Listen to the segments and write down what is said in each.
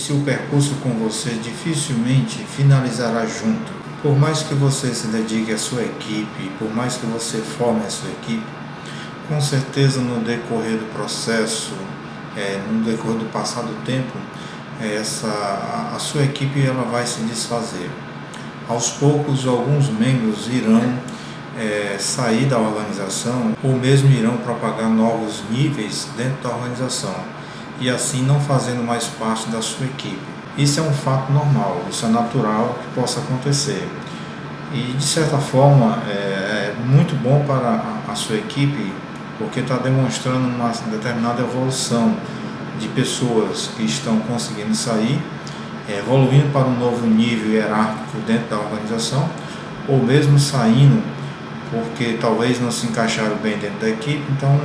inicia o percurso com você dificilmente finalizará junto. Por mais que você se dedique à sua equipe, por mais que você forme a sua equipe, com certeza no decorrer do processo, no decorrer do passar do tempo, a sua equipe ela vai se desfazer. Aos poucos, alguns membros irão sair da organização ou mesmo irão propagar novos níveis dentro da organização e assim não fazendo mais parte da sua equipe. Isso é um fato normal, isso é natural que possa acontecer. E de certa forma é muito bom para a sua equipe, porque está demonstrando uma determinada evolução de pessoas que estão conseguindo sair, evoluindo para um novo nível hierárquico dentro da organização, ou mesmo saindo porque talvez não se encaixaram bem dentro da equipe. Então,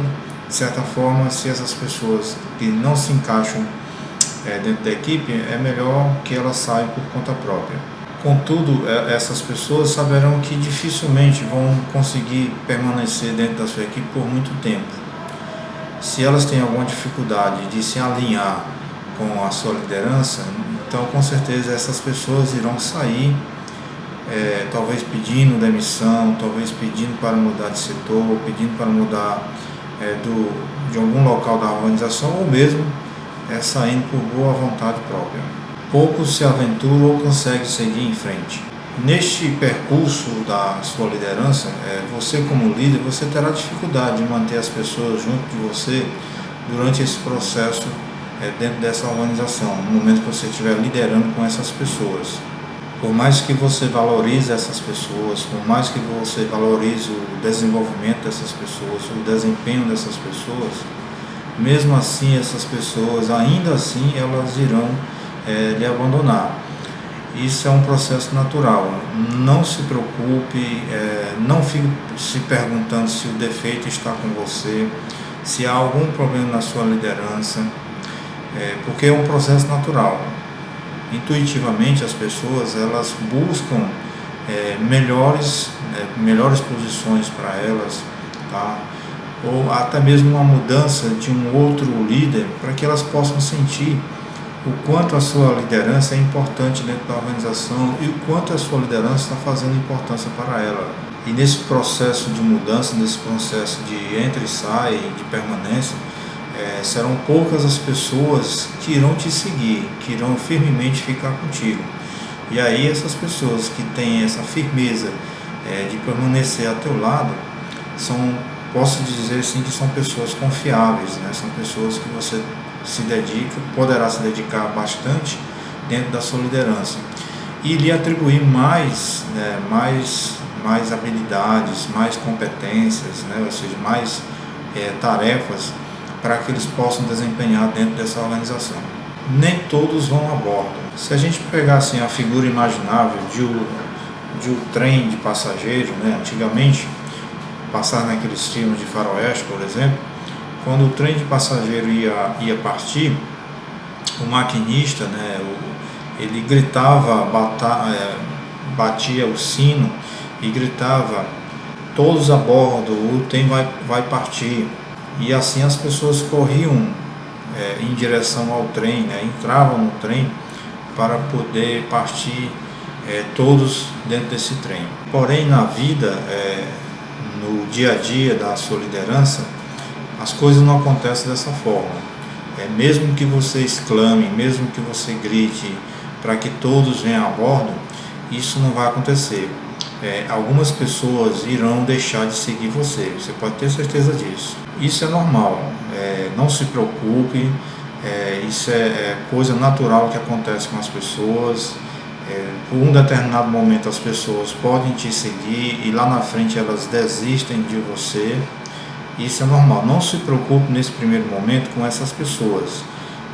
de certa forma, se essas pessoas que não se encaixam dentro da equipe, é melhor que elas saiam por conta própria. Contudo, essas pessoas saberão que dificilmente vão conseguir permanecer dentro da sua equipe por muito tempo. Se elas têm alguma dificuldade de se alinhar com a sua liderança, então com certeza essas pessoas irão sair, talvez pedindo demissão, talvez pedindo para mudar de setor, pedindo para mudar de algum local da organização, ou mesmo saindo por boa vontade própria. Poucos se aventuram ou conseguem seguir em frente. Neste percurso da sua liderança, você como líder, você terá dificuldade de manter as pessoas junto de você durante esse processo dentro dessa organização, no momento que você estiver liderando com essas pessoas. Por mais que você valorize essas pessoas, por mais que você valorize o desenvolvimento dessas pessoas, o desempenho dessas pessoas, mesmo assim essas pessoas, ainda assim, elas irão lhe abandonar. Isso é um processo natural. Não se preocupe, não fique se perguntando se o defeito está com você, se há algum problema na sua liderança, porque é um processo natural. Intuitivamente as pessoas elas buscam melhores posições para elas, tá? Ou até mesmo uma mudança de um outro líder para que elas possam sentir o quanto a sua liderança é importante dentro da organização e o quanto a sua liderança está fazendo importância para ela. E nesse processo de mudança, nesse processo de entra e sai, de permanência, serão poucas as pessoas que irão te seguir, que irão firmemente ficar contigo. E aí essas pessoas que têm essa firmeza de permanecer a teu lado, posso dizer assim que são pessoas confiáveis, né? São pessoas que você poderá se dedicar bastante dentro da sua liderança e lhe atribuir mais habilidades, mais competências, né? Ou seja, mais tarefas para que eles possam desempenhar dentro dessa organização. Nem todos vão a bordo. Se a gente pegar assim, a figura imaginável de um trem de passageiro, né? Antigamente, passar naqueles filmes de faroeste, por exemplo, quando o trem de passageiro ia partir, o maquinista, né, ele gritava, batia o sino e gritava: todos a bordo, o trem vai partir. E assim as pessoas corriam em direção ao trem, né, entravam no trem para poder partir todos dentro desse trem. Porém, na vida, no dia a dia da sua liderança, as coisas não acontecem dessa forma. Mesmo que você exclame, mesmo que você grite para que todos venham a bordo, isso não vai acontecer. Algumas pessoas irão deixar de seguir você pode ter certeza disso. Isso é normal, não se preocupe, isso é coisa natural que acontece com as pessoas. Por um determinado momento as pessoas podem te seguir e lá na frente elas desistem de você. Isso é normal, não se preocupe nesse primeiro momento com essas pessoas.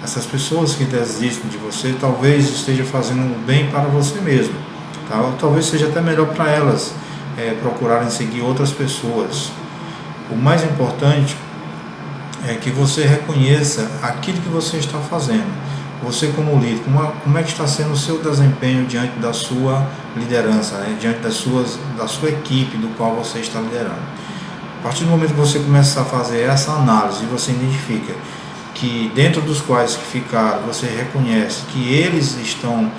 Essas pessoas que desistem de você talvez esteja fazendo bem para você mesmo, tá? Ou talvez seja até melhor para elas procurarem seguir outras pessoas. O mais importante é que você reconheça aquilo que você está fazendo. Você como líder, como é que está sendo o seu desempenho diante da sua liderança, né? Diante da sua equipe do qual você está liderando. A partir do momento que você começa a fazer essa análise e você identifica que dentro dos quais que ficaram, você reconhece que eles estão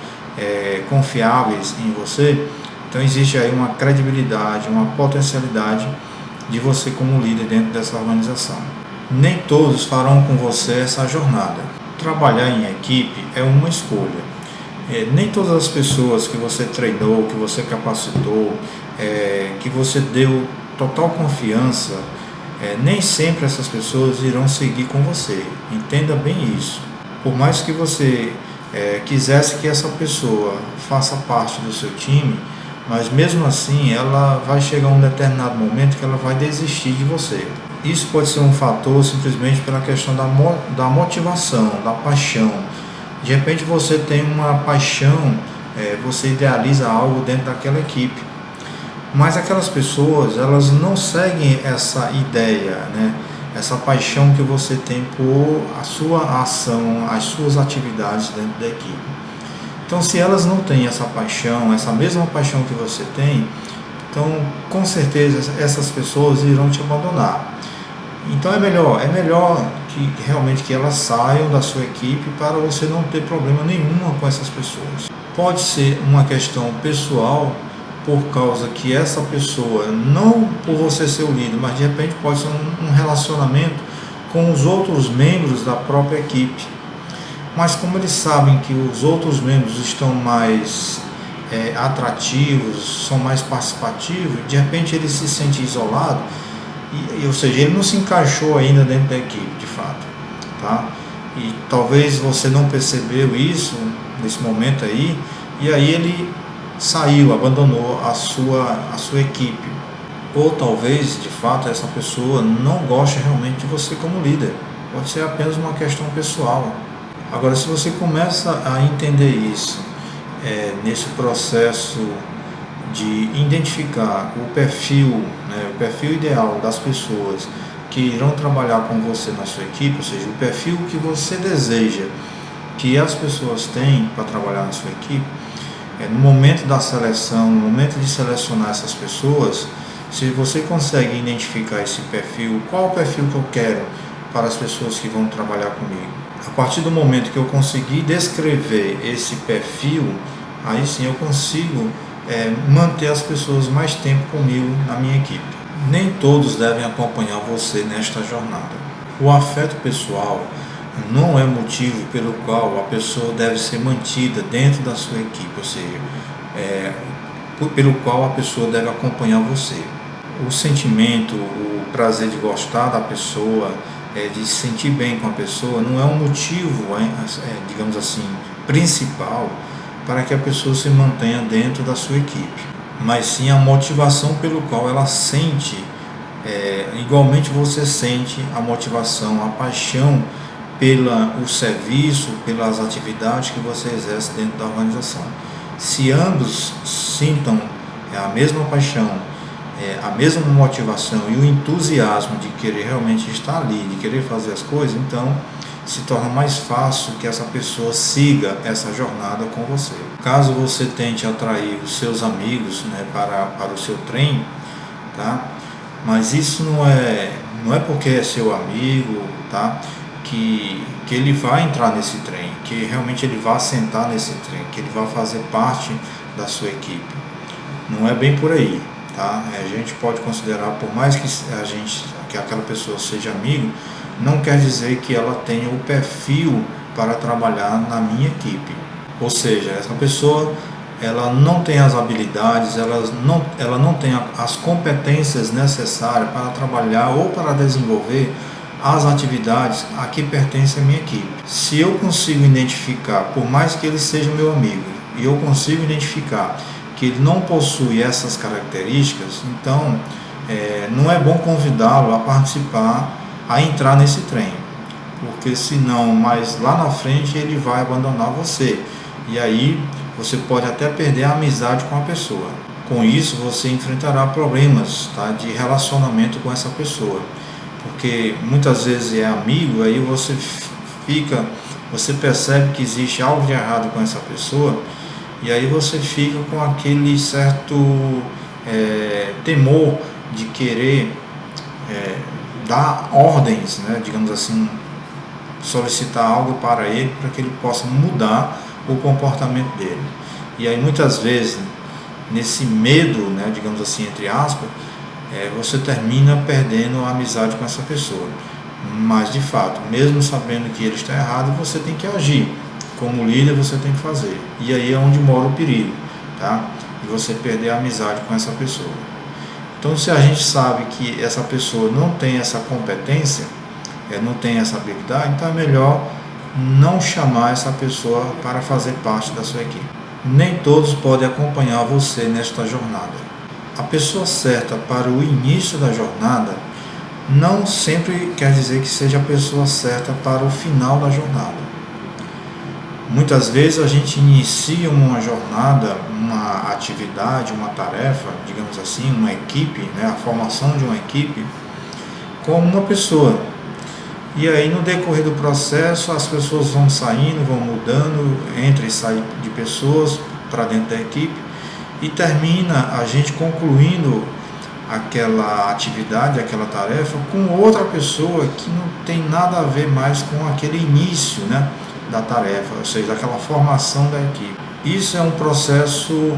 confiáveis em você, então existe aí uma credibilidade, uma potencialidade de você como líder dentro dessa organização. Nem todos farão com você essa jornada. Trabalhar em equipe é uma escolha. Nem todas as pessoas que você treinou, que você capacitou, que você deu total confiança, nem sempre essas pessoas irão seguir com você. Entenda bem isso. Por mais que você quisesse que essa pessoa faça parte do seu time, mas mesmo assim ela vai chegar a um determinado momento que ela vai desistir de você. Isso pode ser um fator simplesmente pela questão da motivação, da paixão. De repente você tem uma paixão, você idealiza algo dentro daquela equipe, mas aquelas pessoas, elas não seguem essa ideia, né? Essa paixão que você tem por a sua ação, as suas atividades dentro da equipe. Então, se elas não têm essa paixão, essa mesma paixão que você tem, então com certeza essas pessoas irão te abandonar. Então é melhor que realmente que elas saiam da sua equipe para você não ter problema nenhum com essas pessoas. Pode ser uma questão pessoal, por causa que essa pessoa, não por você ser o líder, mas de repente pode ser um relacionamento com os outros membros da própria equipe. Mas como eles sabem que os outros membros estão mais atrativos, são mais participativos, de repente ele se sente isolado, ou seja, ele não se encaixou ainda dentro da equipe, de fato, tá? E talvez você não percebeu isso nesse momento aí, e aí ele saiu, abandonou a sua equipe. Ou talvez, de fato, essa pessoa não goste realmente de você como líder. Pode ser apenas uma questão pessoal. Agora, se você começa a entender isso, nesse processo de identificar o perfil ideal das pessoas que irão trabalhar com você na sua equipe, ou seja, o perfil que você deseja que as pessoas tenham para trabalhar na sua equipe, no momento da seleção, no momento de selecionar essas pessoas, se você consegue identificar esse perfil, qual o perfil que eu quero para as pessoas que vão trabalhar comigo? A partir do momento que eu conseguir descrever esse perfil, aí sim eu consigo manter as pessoas mais tempo comigo na minha equipe. Nem todos devem acompanhar você nesta jornada. O afeto pessoal não é motivo pelo qual a pessoa deve ser mantida dentro da sua equipe, ou seja, pelo qual a pessoa deve acompanhar você. O sentimento, o prazer de gostar da pessoa, de se sentir bem com a pessoa, não é um motivo, digamos assim, principal para que a pessoa se mantenha dentro da sua equipe, mas sim a motivação pelo qual ela sente, igualmente você sente a motivação, a paixão pelo serviço, pelas atividades que você exerce dentro da organização. Se ambos sintam a mesma paixão, a mesma motivação e o entusiasmo de querer realmente estar ali, de querer fazer as coisas, então se torna mais fácil que essa pessoa siga essa jornada com você. Caso você tente atrair os seus amigos, para o seu trem, tá? Mas isso não é porque é seu amigo, tá? Que ele vai entrar nesse trem, que realmente ele vai sentar nesse trem, que ele vai fazer parte da sua equipe. Não é bem por aí, tá? A gente pode considerar, por mais que aquela pessoa seja amigo, não quer dizer que ela tenha o perfil para trabalhar na minha equipe. Ou seja, essa pessoa ela não tem as habilidades, ela não tem as competências necessárias para trabalhar ou para desenvolver as atividades a que pertence a minha equipe. Se eu consigo identificar, por mais que ele seja meu amigo, e eu consigo identificar que ele não possui essas características, então não é bom convidá-lo a participar, a entrar nesse trem, porque senão, mais lá na frente ele vai abandonar você, e aí você pode até perder a amizade com a pessoa. Com isso você enfrentará problemas, tá, de relacionamento com essa pessoa, porque muitas vezes é amigo, aí você percebe que existe algo de errado com essa pessoa, e aí você fica com aquele certo temor de querer dar ordens, digamos assim, solicitar algo para ele para que ele possa mudar o comportamento dele. E aí muitas vezes, nesse medo, né, digamos assim, entre aspas, você termina perdendo a amizade com essa pessoa. Mas de fato, mesmo sabendo que ele está errado, você tem que agir. Como líder você tem que fazer. E aí é onde mora o perigo, tá? De você perder a amizade com essa pessoa. Então, se a gente sabe que essa pessoa não tem essa competência, não tem essa habilidade, então é melhor não chamar essa pessoa para fazer parte da sua equipe. Nem todos podem acompanhar você nesta jornada. A pessoa certa para o início da jornada não sempre quer dizer que seja a pessoa certa para o final da jornada. Muitas vezes a gente inicia uma jornada, uma atividade, uma tarefa, digamos assim, uma equipe, né, a formação de uma equipe, como uma pessoa. E aí no decorrer do processo as pessoas vão saindo, vão mudando, entra e sai de pessoas para dentro da equipe e termina a gente concluindo aquela atividade, aquela tarefa com outra pessoa que não tem nada a ver mais com aquele início, né, da tarefa, ou seja, aquela formação da equipe. Isso é um processo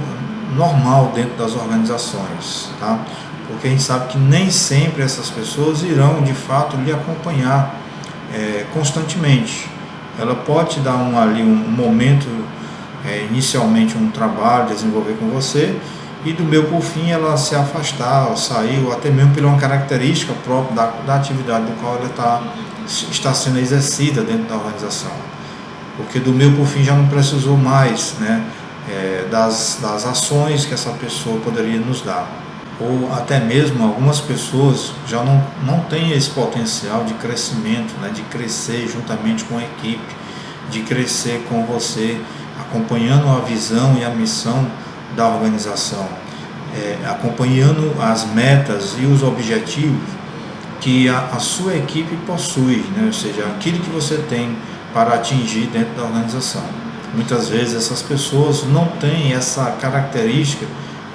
normal dentro das organizações, tá? Porque a gente sabe que nem sempre essas pessoas irão de fato lhe acompanhar constantemente. Ela pode dar um momento, inicialmente um trabalho, desenvolver com você, e do meio por fim ela se afastar, ou sair, ou até mesmo por uma característica própria da atividade do qual ela está sendo exercida dentro da organização. Porque do meio por fim já não precisou mais, né, das ações que essa pessoa poderia nos dar. Ou até mesmo algumas pessoas já não têm esse potencial de crescimento, né, de crescer juntamente com a equipe, de crescer com você, acompanhando a visão e a missão da organização, acompanhando as metas e os objetivos que a sua equipe possui, né, ou seja, aquilo que você tem para atingir dentro da organização. Muitas vezes essas pessoas não têm essa característica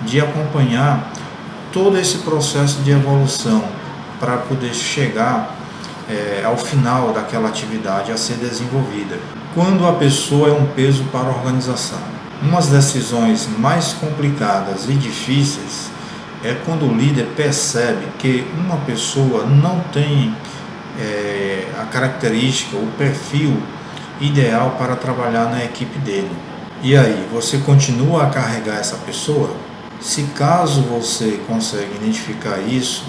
de acompanhar todo esse processo de evolução para poder chegar ao final daquela atividade a ser desenvolvida. Quando a pessoa é um peso para a organização. Umas decisões mais complicadas e difíceis é quando o líder percebe que uma pessoa não tem a característica, o perfil ideal para trabalhar na equipe dele. E aí, você continua a carregar essa pessoa? Se caso você consegue identificar isso,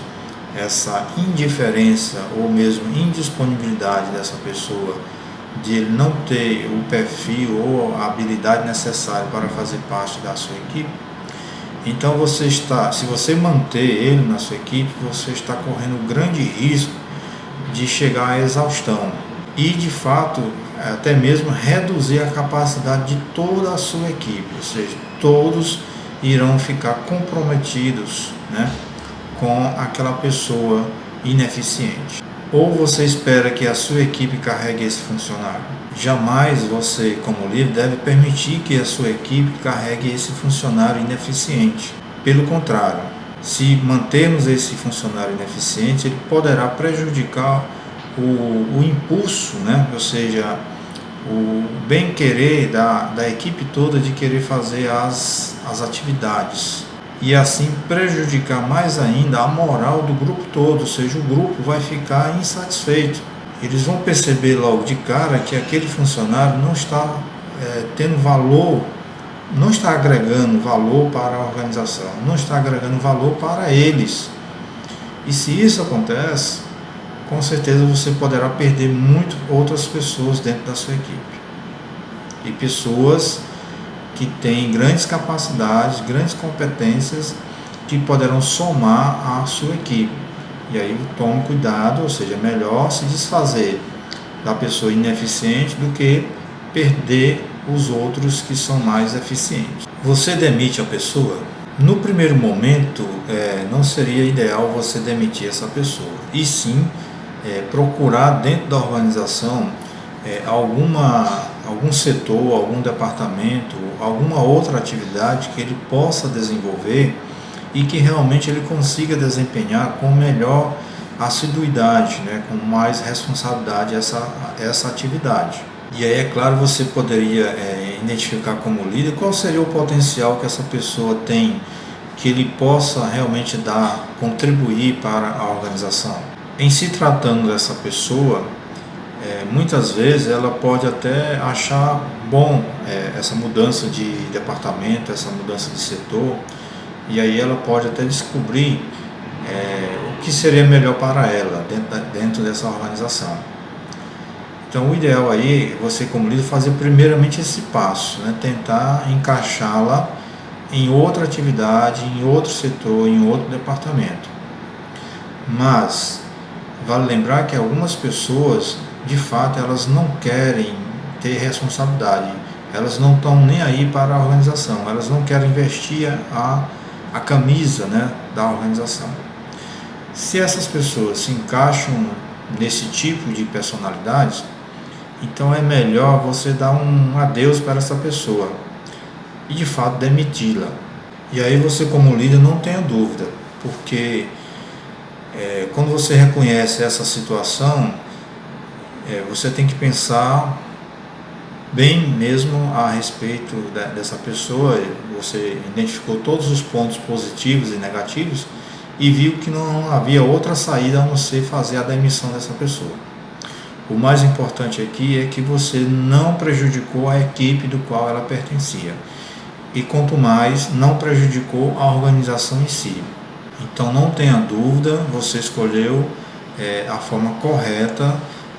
essa indiferença ou mesmo indisponibilidade dessa pessoa, de ele não ter o perfil ou a habilidade necessária para fazer parte da sua equipe, então se você manter ele na sua equipe, você está correndo grande risco de chegar à exaustão e de fato até mesmo reduzir a capacidade de toda a sua equipe, ou seja, todos irão ficar comprometidos, né, com aquela pessoa ineficiente. Ou você espera que a sua equipe carregue esse funcionário? Jamais você, como líder, deve permitir que a sua equipe carregue esse funcionário ineficiente. Pelo contrário, se mantermos esse funcionário ineficiente, ele poderá prejudicar o impulso, né? Ou seja, o bem-querer da equipe toda de querer fazer as atividades. E assim prejudicar mais ainda a moral do grupo todo, ou seja, o grupo vai ficar insatisfeito. Eles vão perceber logo de cara que aquele funcionário não está tendo valor, não está agregando valor para a organização, não está agregando valor para eles. E se isso acontece, com certeza você poderá perder muito outras pessoas dentro da sua equipe. E pessoas que têm grandes capacidades, grandes competências, que poderão somar à sua equipe. E aí tome cuidado, ou seja, é melhor se desfazer da pessoa ineficiente do que perder os outros que são mais eficientes. Você demite a pessoa? No primeiro momento, não seria ideal você demitir essa pessoa, e sim procurar dentro da organização algum setor, algum departamento, alguma outra atividade que ele possa desenvolver e que realmente ele consiga desempenhar com melhor assiduidade, né, com mais responsabilidade essa atividade. E aí, é claro, você poderia identificar como líder qual seria o potencial que essa pessoa tem, que ele possa realmente contribuir para a organização. Em se tratando dessa pessoa, muitas vezes ela pode até achar bom essa mudança de departamento, essa mudança de setor, e aí ela pode até descobrir o que seria melhor para ela dentro dessa organização. Então o ideal aí é você, como líder, fazer primeiramente esse passo, né? Tentar encaixá-la em outra atividade, em outro setor, em outro departamento. Mas vale lembrar que algumas pessoas, de fato, elas não querem ter responsabilidade, elas não estão nem aí para a organização, elas não querem vestir a camisa, né, da organização. Se essas pessoas se encaixam nesse tipo de personalidades, então é melhor você dar um adeus para essa pessoa e de fato demiti-la. E aí você, como líder, não tenha dúvida, porque quando você reconhece essa situação, você tem que pensar bem mesmo a respeito dessa pessoa. Você identificou todos os pontos positivos e negativos e viu que não havia outra saída a não ser fazer a demissão dessa pessoa. O mais importante aqui é que você não prejudicou a equipe do qual ela pertencia e, quanto mais, não prejudicou a organização em si. Então não tenha dúvida, você escolheu a forma correta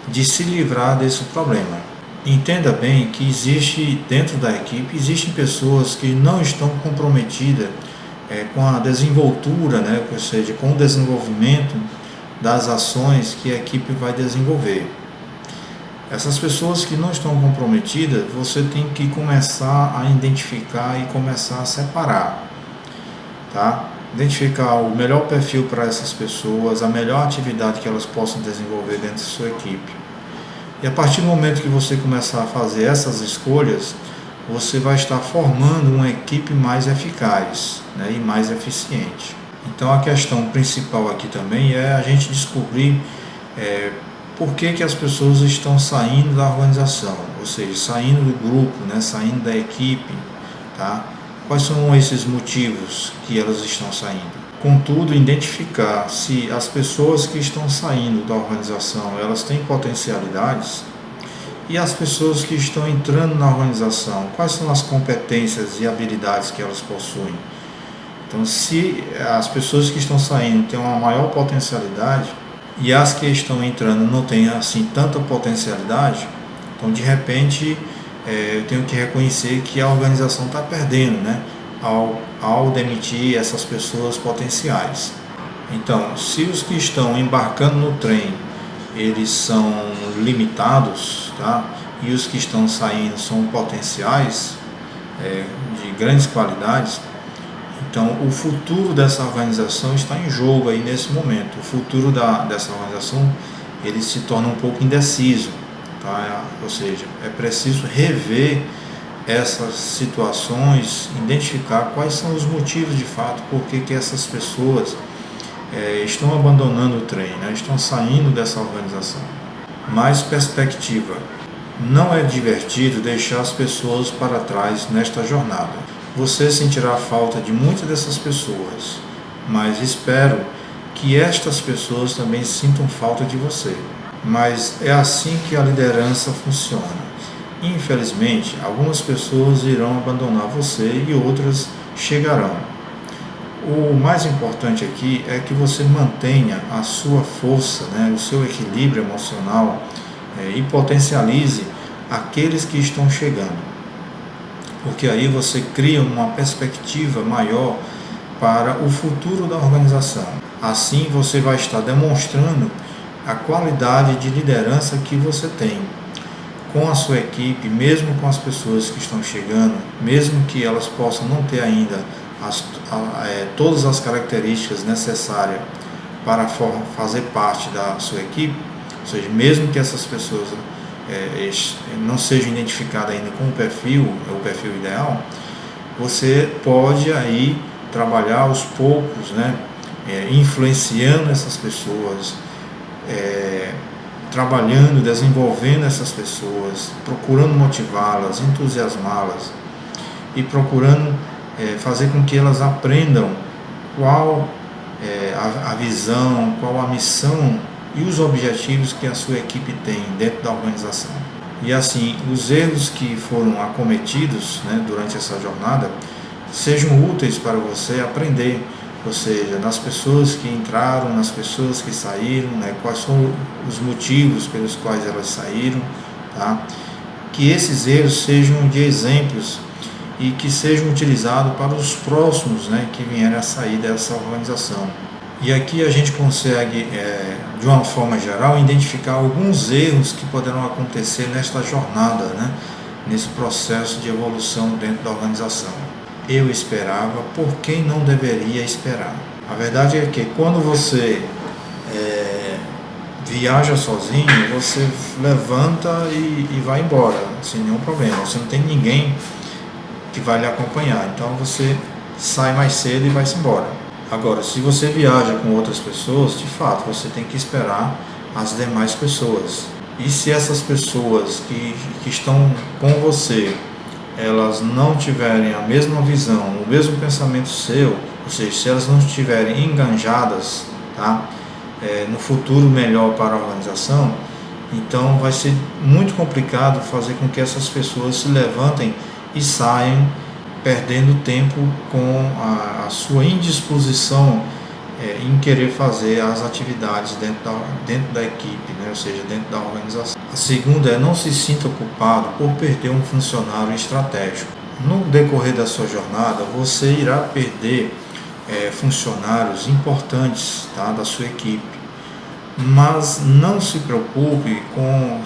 de se livrar desse problema. Entenda bem que existe dentro da equipe, existem pessoas que não estão comprometidas com a desenvoltura, né, ou seja, com o desenvolvimento das ações que a equipe vai desenvolver. Essas pessoas que não estão comprometidas, você tem que começar a identificar e começar a separar, tá? Identificar o melhor perfil para essas pessoas, a melhor atividade que elas possam desenvolver dentro da sua equipe. E a partir do momento que você começar a fazer essas escolhas, você vai estar formando uma equipe mais eficaz, né, e mais eficiente. Então a questão principal aqui também é a gente descobrir por que as pessoas estão saindo da organização, ou seja, saindo do grupo, né, saindo da equipe, tá? Quais são esses motivos que elas estão saindo? Contudo, identificar se as pessoas que estão saindo da organização, elas têm potencialidades, e as pessoas que estão entrando na organização, quais são as competências e habilidades que elas possuem. Então, se as pessoas que estão saindo têm uma maior potencialidade e as que estão entrando não têm assim tanta potencialidade, então de repente eu tenho que reconhecer que a organização está perdendo, né, ao demitir essas pessoas potenciais. Então, se os que estão embarcando no trem eles são limitados, tá, e os que estão saindo são potenciais de grandes qualidades, então o futuro dessa organização está em jogo aí nesse momento. O futuro dessa organização ele se torna um pouco indeciso, tá? Ou seja, é preciso rever essas situações, identificar quais são os motivos de fato por que essas pessoas estão abandonando o trem, né? Estão saindo dessa organização. Mais perspectiva. Não é divertido deixar as pessoas para trás nesta jornada. Você sentirá falta de muitas dessas pessoas, mas espero que estas pessoas também sintam falta de você. Mas é assim que a liderança funciona. Infelizmente, algumas pessoas irão abandonar você e outras chegarão. O mais importante aqui é que você mantenha a sua força, né, o seu equilíbrio emocional e potencialize aqueles que estão chegando. Porque aí você cria uma perspectiva maior para o futuro da organização. Assim você vai estar demonstrando a qualidade de liderança que você tem com a sua equipe, mesmo com as pessoas que estão chegando, mesmo que elas possam não ter ainda todas as características necessárias para fazer parte da sua equipe, ou seja, mesmo que essas pessoas não sejam identificadas ainda com o perfil ideal, você pode aí trabalhar aos poucos, né, influenciando essas pessoas, trabalhando, desenvolvendo essas pessoas, procurando motivá-las, entusiasmá-las e procurando fazer com que elas aprendam qual a visão, qual a missão e os objetivos que a sua equipe tem dentro da organização. E assim, os erros que foram acometidos, né, durante essa jornada sejam úteis para você aprender, ou seja, nas pessoas que entraram, nas pessoas que saíram, né, quais são os motivos pelos quais elas saíram, tá? Que esses erros sejam de exemplos e que sejam utilizados para os próximos, né, que vierem a sair dessa organização. E aqui a gente consegue, de uma forma geral, identificar alguns erros que poderão acontecer nesta jornada, né, nesse processo de evolução dentro da organização. Eu esperava por quem não deveria esperar. A verdade é que quando você viaja sozinho, você levanta e vai embora, sem nenhum problema. Você não tem ninguém que vai lhe acompanhar, então você sai mais cedo e vai-se embora. Agora, se você viaja com outras pessoas, de fato, você tem que esperar as demais pessoas. E se essas pessoas que estão com você, elas não tiverem a mesma visão, o mesmo pensamento seu, ou seja, se elas não estiverem enganjadas, tá, no futuro melhor para a organização, então vai ser muito complicado fazer com que essas pessoas se levantem e saiam perdendo tempo com a sua indisposição em querer fazer as atividades dentro da equipe, né? Ou seja, dentro da organização. A segunda não se sinta culpado por perder um funcionário estratégico. No decorrer da sua jornada, você irá perder funcionários importantes, tá, da sua equipe, mas não se preocupe com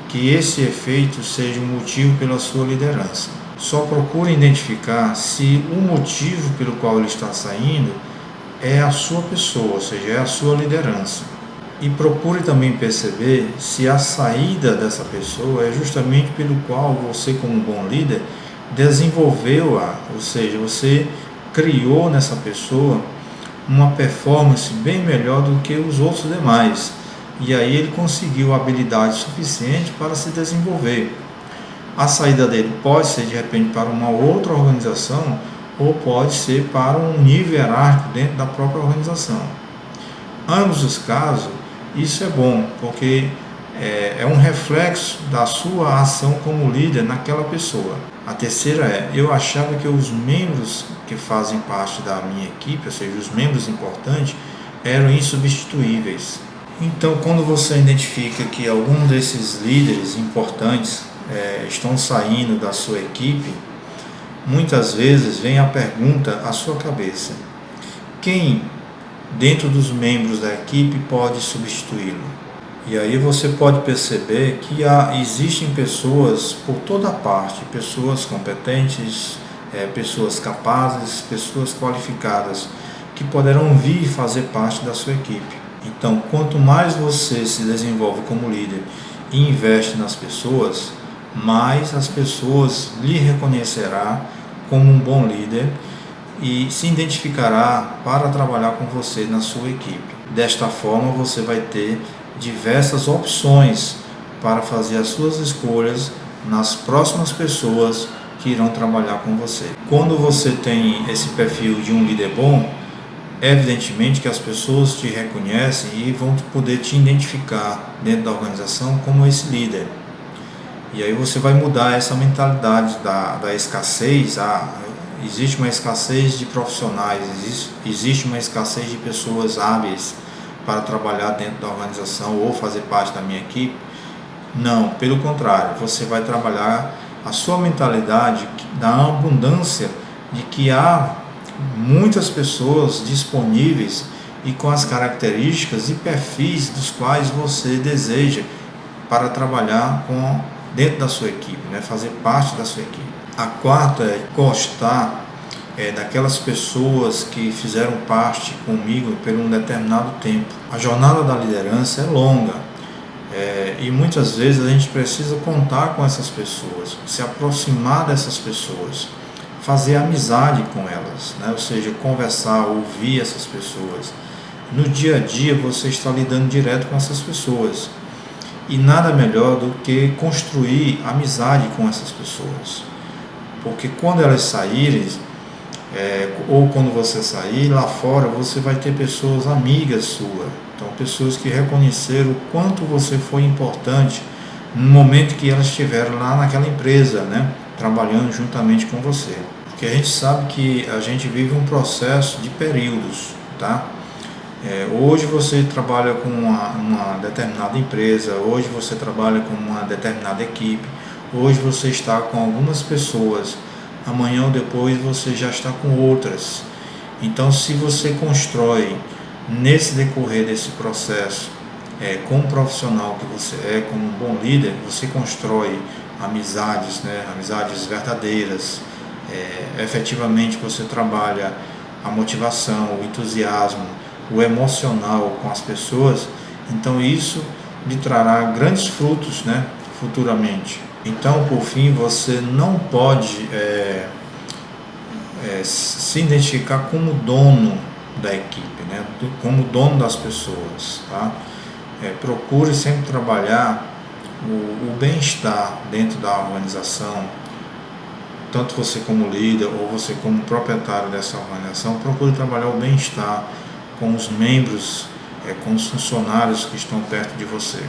que esse efeito seja um motivo pela sua liderança. Só procure identificar se o motivo pelo qual ele está saindo é a sua pessoa, ou seja, é a sua liderança. E procure também perceber se a saída dessa pessoa é justamente pelo qual você, como bom líder, desenvolveu-a, ou seja, você criou nessa pessoa uma performance bem melhor do que os outros demais. E aí ele conseguiu habilidade suficiente para se desenvolver. A saída dele pode ser de repente para uma outra organização ou pode ser para um nível hierárquico dentro da própria organização. Ambos os casos, isso é bom, porque é um reflexo da sua ação como líder naquela pessoa. A terceira eu achava que os membros que fazem parte da minha equipe, ou seja, os membros importantes, eram insubstituíveis. Então, quando você identifica que algum desses líderes importantes estão saindo da sua equipe, muitas vezes vem a pergunta à sua cabeça: quem dentro dos membros da equipe pode substituí-lo? E aí você pode perceber que existem pessoas por toda parte, pessoas competentes, pessoas capazes, pessoas qualificadas, que poderão vir fazer parte da sua equipe. Então, quanto mais você se desenvolve como líder e investe nas pessoas, mais as pessoas lhe reconhecerá como um bom líder e se identificará para trabalhar com você na sua equipe. Desta forma, você vai ter diversas opções para fazer as suas escolhas nas próximas pessoas que irão trabalhar com você. Quando você tem esse perfil de um líder bom, evidentemente que as pessoas te reconhecem e vão poder te identificar dentro da organização como esse líder. E aí você vai mudar essa mentalidade da escassez. Existe uma escassez de profissionais, existe uma escassez de pessoas hábeis para trabalhar dentro da organização ou fazer parte da minha equipe. Não, pelo contrário, você vai trabalhar a sua mentalidade da abundância, de que há muitas pessoas disponíveis e com as características e perfis dos quais você deseja para trabalhar dentro da sua equipe, né? Fazer parte da sua equipe. A quarta é gostar daquelas pessoas que fizeram parte comigo por um determinado tempo. A jornada da liderança é longa e muitas vezes a gente precisa contar com essas pessoas, se aproximar dessas pessoas, fazer amizade com elas, né? Ou seja, conversar, ouvir essas pessoas no dia a dia você está lidando direto com essas pessoas. E nada melhor do que construir amizade com essas pessoas. Porque quando elas saírem, ou quando você sair lá fora, você vai ter pessoas amigas suas. Então, pessoas que reconheceram o quanto você foi importante no momento que elas estiveram lá naquela empresa, né, trabalhando juntamente com você. Porque a gente sabe que a gente vive um processo de períodos, tá? Hoje você trabalha com uma determinada empresa, hoje você trabalha com uma determinada equipe, hoje você está com algumas pessoas, amanhã ou depois você já está com outras. Então, se você constrói nesse decorrer desse processo, como profissional que você é, como um bom líder, você constrói amizades, né, amizades verdadeiras, efetivamente você trabalha a motivação, o entusiasmo, o emocional com as pessoas, então isso lhe trará grandes frutos, né, futuramente. Então, por fim, você não pode se identificar como dono da equipe, né, como dono das pessoas, tá? Procure sempre trabalhar o bem-estar dentro da organização, tanto você como líder ou você como proprietário dessa organização, procure trabalhar o bem-estar com os membros, com os funcionários que estão perto de você.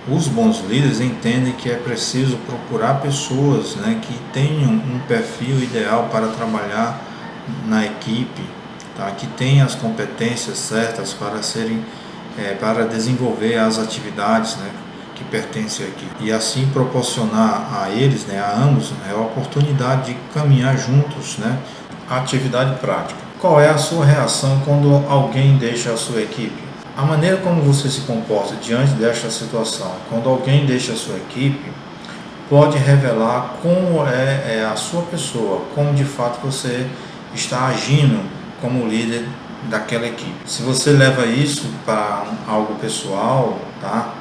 Os bons líderes entendem que é preciso procurar pessoas, né, que tenham um perfil ideal para trabalhar na equipe, tá, que tenham as competências certas para desenvolver as atividades, né, que pertencem à equipe. E assim proporcionar a eles, né, a ambos, né, a oportunidade de caminhar juntos, né, a atividade prática. Qual é a sua reação quando alguém deixa a sua equipe? A maneira como você se comporta diante desta situação, quando alguém deixa a sua equipe, pode revelar como é a sua pessoa, como de fato você está agindo como líder daquela equipe. Se você leva isso para algo pessoal, tá?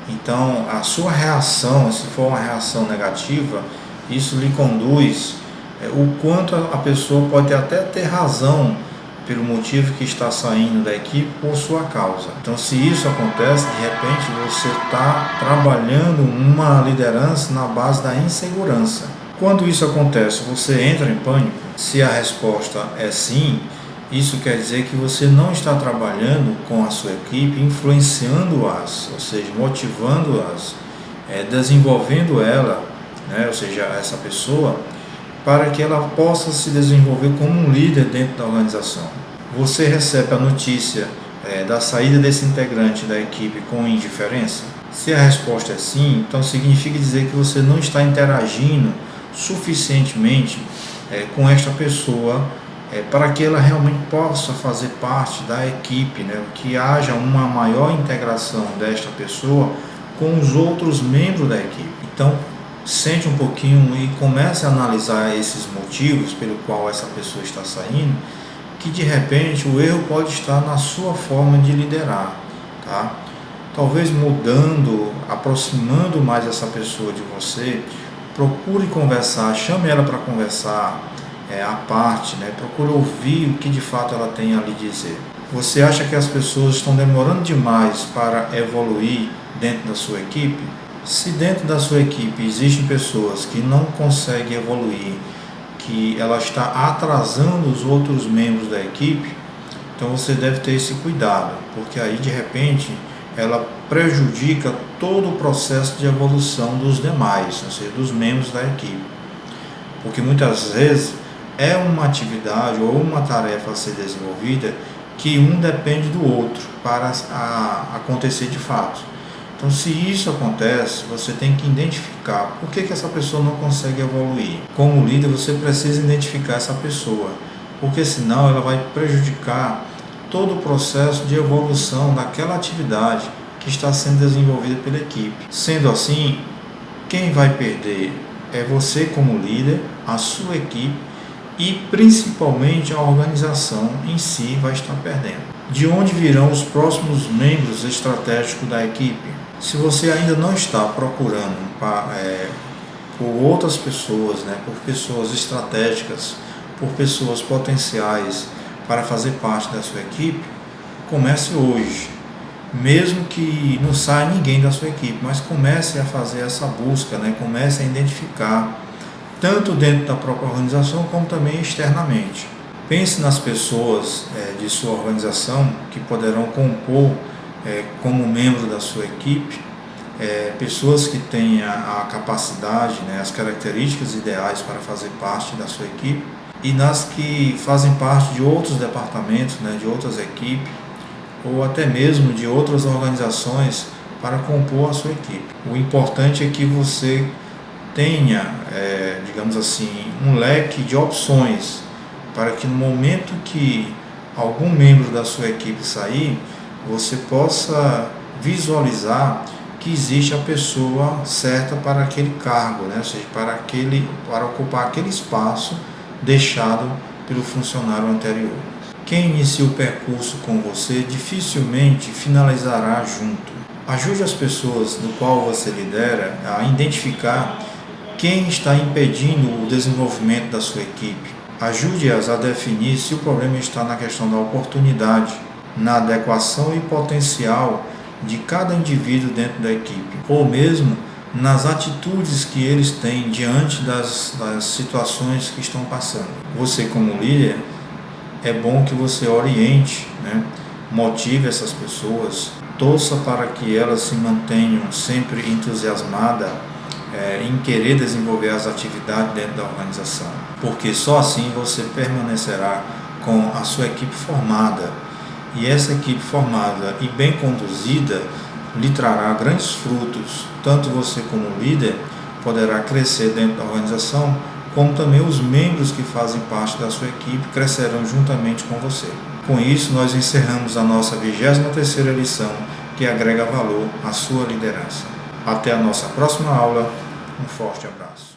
Então a sua reação, se for uma reação negativa, isso lhe conduz o quanto a pessoa pode até ter razão pelo motivo que está saindo da equipe por sua causa. Então, se isso acontece, de repente você está trabalhando uma liderança na base da insegurança. Quando isso acontece, você entra em pânico? Se a resposta é sim, isso quer dizer que você não está trabalhando com a sua equipe, influenciando-as, ou seja, motivando-as, desenvolvendo ela, né, ou seja, essa pessoa, para que ela possa se desenvolver como um líder dentro da organização. Você recebe a notícia da saída desse integrante da equipe com indiferença? Se a resposta é sim, então significa dizer que você não está interagindo suficientemente com esta pessoa para que ela realmente possa fazer parte da equipe, né? Que haja uma maior integração desta pessoa com os outros membros da equipe. Então, sente um pouquinho e comece a analisar esses motivos pelo qual essa pessoa está saindo, que de repente o erro pode estar na sua forma de liderar, tá? Talvez mudando, aproximando mais essa pessoa de você, procure conversar, chame ela para conversar à parte, né? Procure ouvir o que de fato ela tem a lhe dizer. Você acha que as pessoas estão demorando demais para evoluir dentro da sua equipe? Se dentro da sua equipe existem pessoas que não conseguem evoluir, que ela está atrasando os outros membros da equipe, então você deve ter esse cuidado, porque aí de repente ela prejudica todo o processo de evolução dos demais, ou seja, dos membros da equipe. Porque muitas vezes é uma atividade ou uma tarefa a ser desenvolvida que um depende do outro para acontecer de fato. Então, se isso acontece, você tem que identificar por que essa pessoa não consegue evoluir. Como líder, você precisa identificar essa pessoa, porque senão ela vai prejudicar todo o processo de evolução daquela atividade que está sendo desenvolvida pela equipe. Sendo assim, quem vai perder é você como líder, a sua equipe e principalmente a organização em si vai estar perdendo. De onde virão os próximos membros estratégicos da equipe? Se você ainda não está procurando por outras pessoas, né, por pessoas estratégicas, por pessoas potenciais para fazer parte da sua equipe, comece hoje. Mesmo que não saia ninguém da sua equipe, mas comece a fazer essa busca, né? Comece a identificar, tanto dentro da própria organização, como também externamente. Pense nas pessoas de sua organização que poderão compor como membro da sua equipe, pessoas que tenham a capacidade, né, as características ideais para fazer parte da sua equipe, e nas que fazem parte de outros departamentos, né, de outras equipes, ou até mesmo de outras organizações para compor a sua equipe. O importante é que você tenha, digamos assim, um leque de opções para que no momento que algum membro da sua equipe sair, você possa visualizar que existe a pessoa certa para aquele cargo, né? Ou seja, para ocupar aquele espaço deixado pelo funcionário anterior. Quem inicia o percurso com você dificilmente finalizará junto. Ajude as pessoas do qual você lidera a identificar quem está impedindo o desenvolvimento da sua equipe. Ajude-as a definir se o problema está na questão da oportunidade, na adequação e potencial de cada indivíduo dentro da equipe, ou mesmo nas atitudes que eles têm diante das situações que estão passando. Você, como líder, é bom que você oriente, né? Motive essas pessoas, torça para que elas se mantenham sempre entusiasmadas em querer desenvolver as atividades dentro da organização, porque só assim você permanecerá com a sua equipe formada, e essa equipe formada e bem conduzida lhe trará grandes frutos. Tanto você como líder poderá crescer dentro da organização, como também os membros que fazem parte da sua equipe crescerão juntamente com você. Com isso, nós encerramos a nossa 23ª lição, que agrega valor à sua liderança. Até a nossa próxima aula. Um forte abraço.